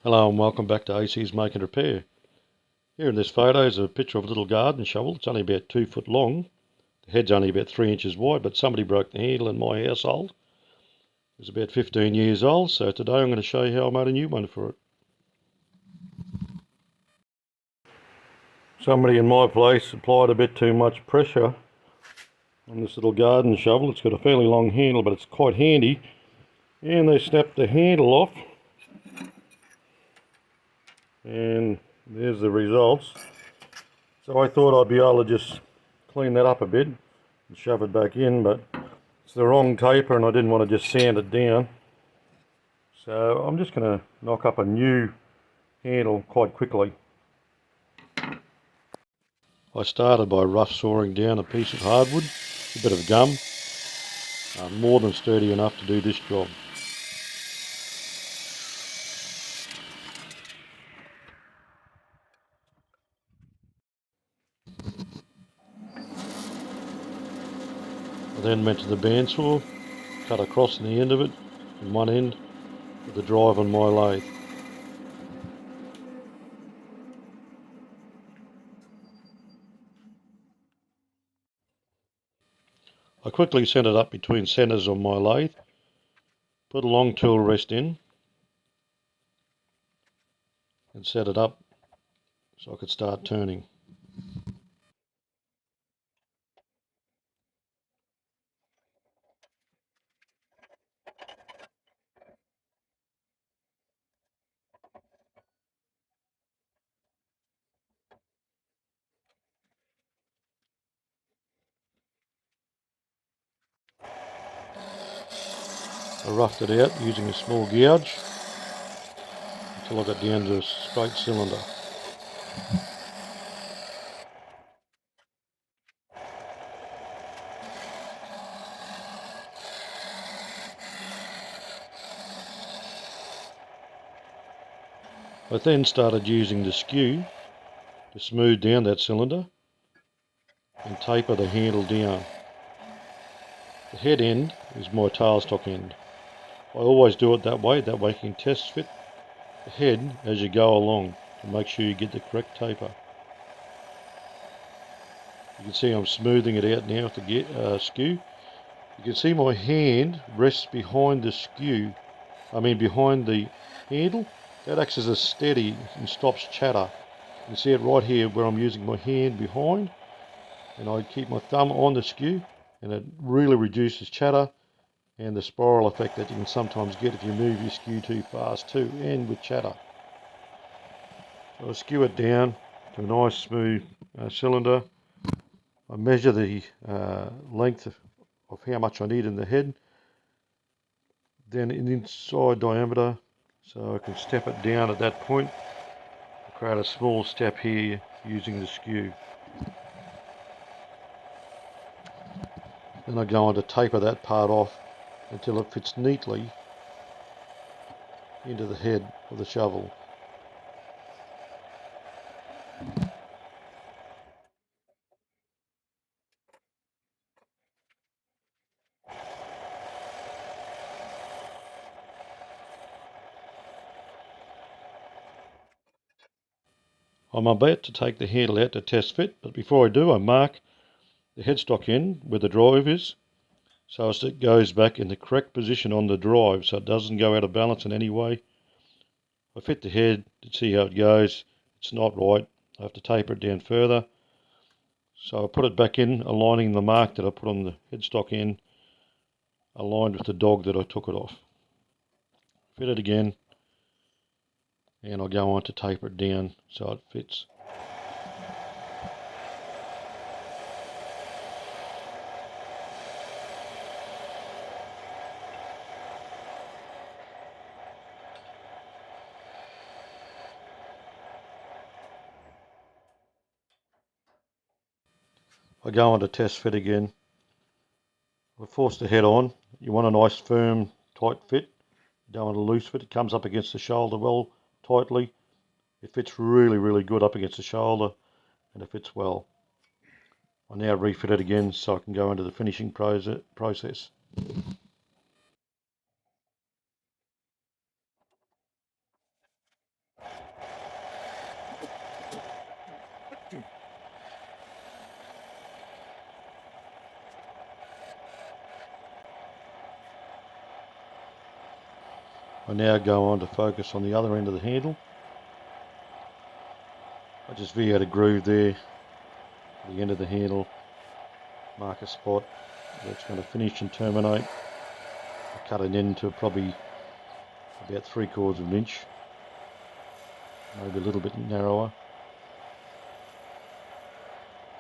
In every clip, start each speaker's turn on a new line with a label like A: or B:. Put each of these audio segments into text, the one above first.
A: Hello and welcome back to AC's Make and Repair. Here in this photo is a picture of a little garden shovel. It's only about 2 foot long. The head's only about 3 inches wide, but somebody broke the handle in my household. It was about 15 years old, so today I'm going to show you how I made a new one for it. Somebody in my place applied a bit too much pressure on this little garden shovel. It's got a fairly long handle, but it's quite handy. And they snapped the handle off. And there's the results. So I thought I'd be able to just clean that up a bit and shove it back in, but it's the wrong taper and I didn't want to just sand it down. So I'm just going to knock up a new handle quite quickly. I started by rough sawing down a piece of hardwood, a bit of gum, more than sturdy enough to do this job. I then went to the bandsaw, cut across the end of it, from one end, with the drive on my lathe. I quickly sent it up between centres on my lathe, put a long tool rest in, and set it up so I could start turning. I roughed it out using a small gouge until I got down to a straight cylinder. I then started using the skew to smooth down that cylinder and taper the handle down. The head end is my tailstock end. I always do it that way you can test fit the head as you go along to make sure you get the correct taper. You can see I'm smoothing it out now with the skew. You can see my hand rests behind the skew, behind the handle. That acts as a steady and stops chatter. You can see it right here where I'm using my hand behind, and I keep my thumb on the skew, and it really reduces chatter and the spiral effect that you can sometimes get if you move your skew too fast too, and with chatter. So I skew it down to a nice smooth cylinder. I measure the length of how much I need in the head, then an inside diameter, so I can step it down at that point. Create a small step here using the skew. Then I go on to taper that part off until it fits neatly into the head of the shovel. I'm about to take the handle out to test fit, but before I do, I mark the headstock end where the drive is, so as it goes back in the correct position on the drive so it doesn't go out of balance in any way. I fit the head to see how it goes. It's not right. I have to taper it down further. So I put it back in, aligning the mark that I put on the headstock end, aligned with the dog that I took it off. Fit it again, and I'll go on to taper it down so it fits. I go on to test fit again. I force the head on. You want a nice firm tight fit. You don't want a loose fit. It comes up against the shoulder well tightly. It fits really good up against the shoulder, and it fits well. I now refit it again so I can go into the finishing process. I now go on to focus on the other end of the handle. I just V out a groove there at the end of the handle, mark a spot where it's going to finish and terminate. I cut it into probably about 3/4 of an inch, maybe a little bit narrower.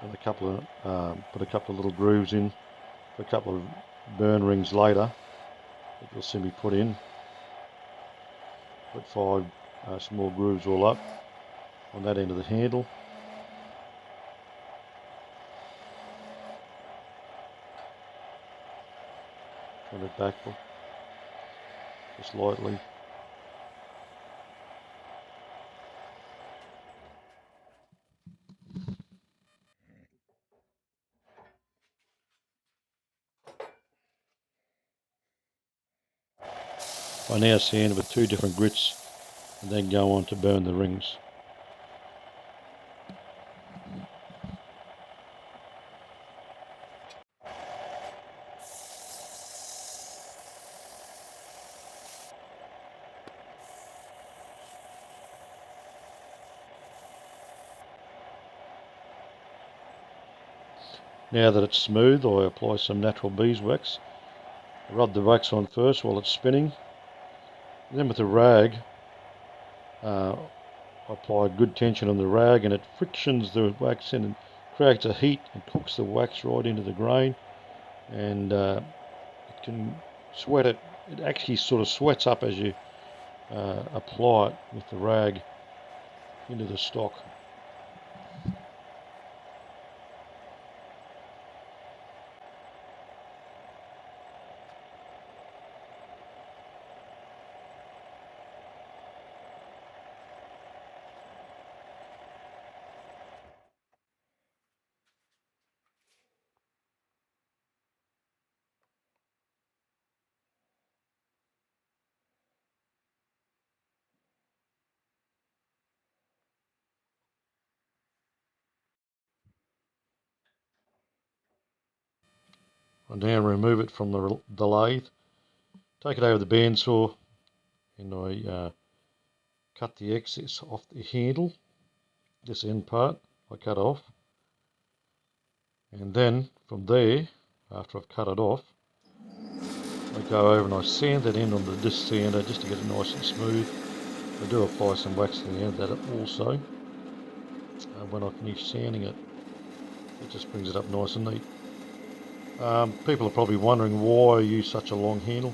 A: And put a couple of little grooves in for a couple of burn rings later that you'll see me put in. Put 5 small grooves all up on that end of the handle. Turn it back just lightly. I now sand with 2 different grits and then go on to burn the rings. Now that it's smooth, I apply some natural beeswax. I rub the wax on first while it's spinning. And then with the rag, I apply good tension on the rag and it frictions the wax in and creates a heat and cooks the wax right into the grain. And it can sweat it. It actually sort of sweats up as you apply it with the rag into the stock. I now remove it from the lathe, take it over the bandsaw, and I cut the excess off the handle. This end part I cut off, and then from there, after I've cut it off, I go over and I sand that end on the disc sander just to get it nice and smooth. I do apply some wax to the end of that also. When I finish sanding it, it just brings it up nice and neat. People are probably wondering why I use such a long handle.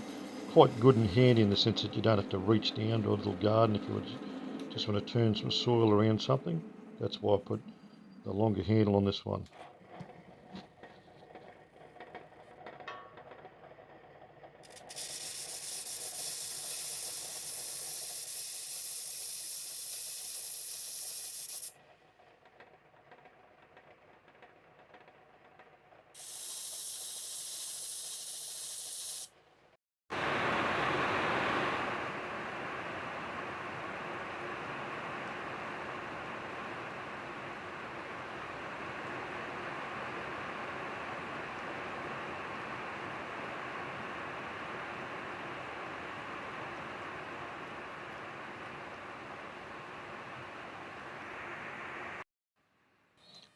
A: Quite good and handy in the sense that you don't have to reach down to a little garden if you just want to turn some soil around something. That's why I put the longer handle on this one.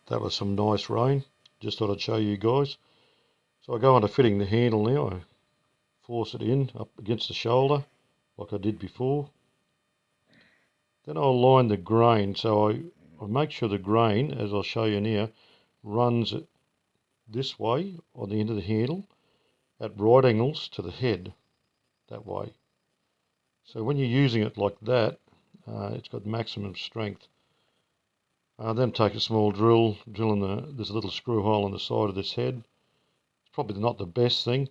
A: That was some nice rain. Just thought I'd show you guys. So I go on to fitting the handle now. I force it in up against the shoulder like I did before. Then I'll line the grain, so I make sure the grain, as I'll show you now, runs this way on the end of the handle at right angles to the head, that way. So when you're using it like that, it's got maximum strength. Then take a small drill in there's a little screw hole on the side of this head. It's probably not the best thing,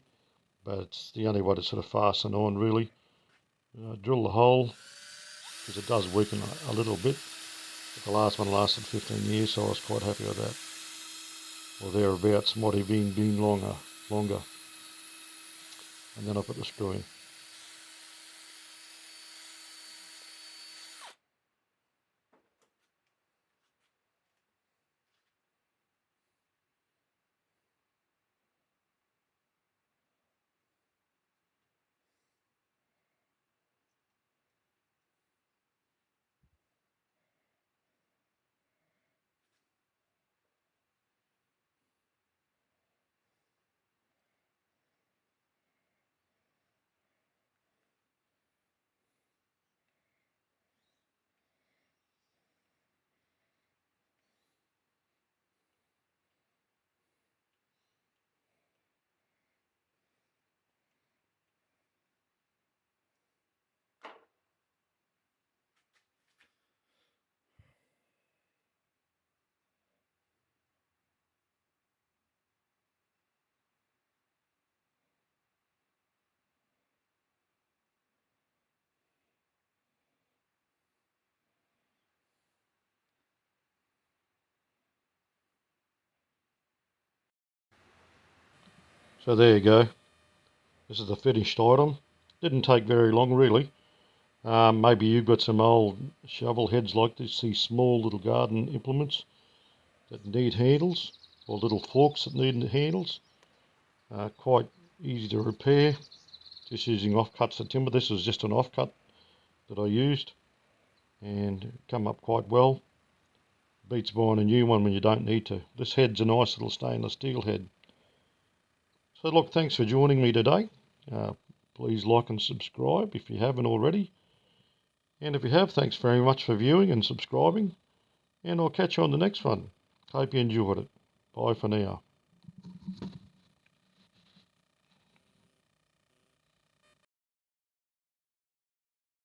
A: but it's the only way to sort of fasten on really. Drill the hole, because it does weaken a little bit. But the last one lasted 15 years, so I was quite happy with that. Or thereabouts, might have been longer. And then I put the screw in. So there you go. This is the finished item. Didn't take very long really. Maybe you've got some old shovel heads like this, these small little garden implements that need handles, or little forks that need handles. Quite easy to repair, just using offcuts of timber. This was just an offcut that I used and come up quite well. Beats buying a new one when you don't need to. This head's a nice little stainless steel head. So look, thanks for joining me today. Please like and subscribe if you haven't already. And if you have, thanks very much for viewing and subscribing. And I'll catch you on the next one. Hope you enjoyed it. Bye for now.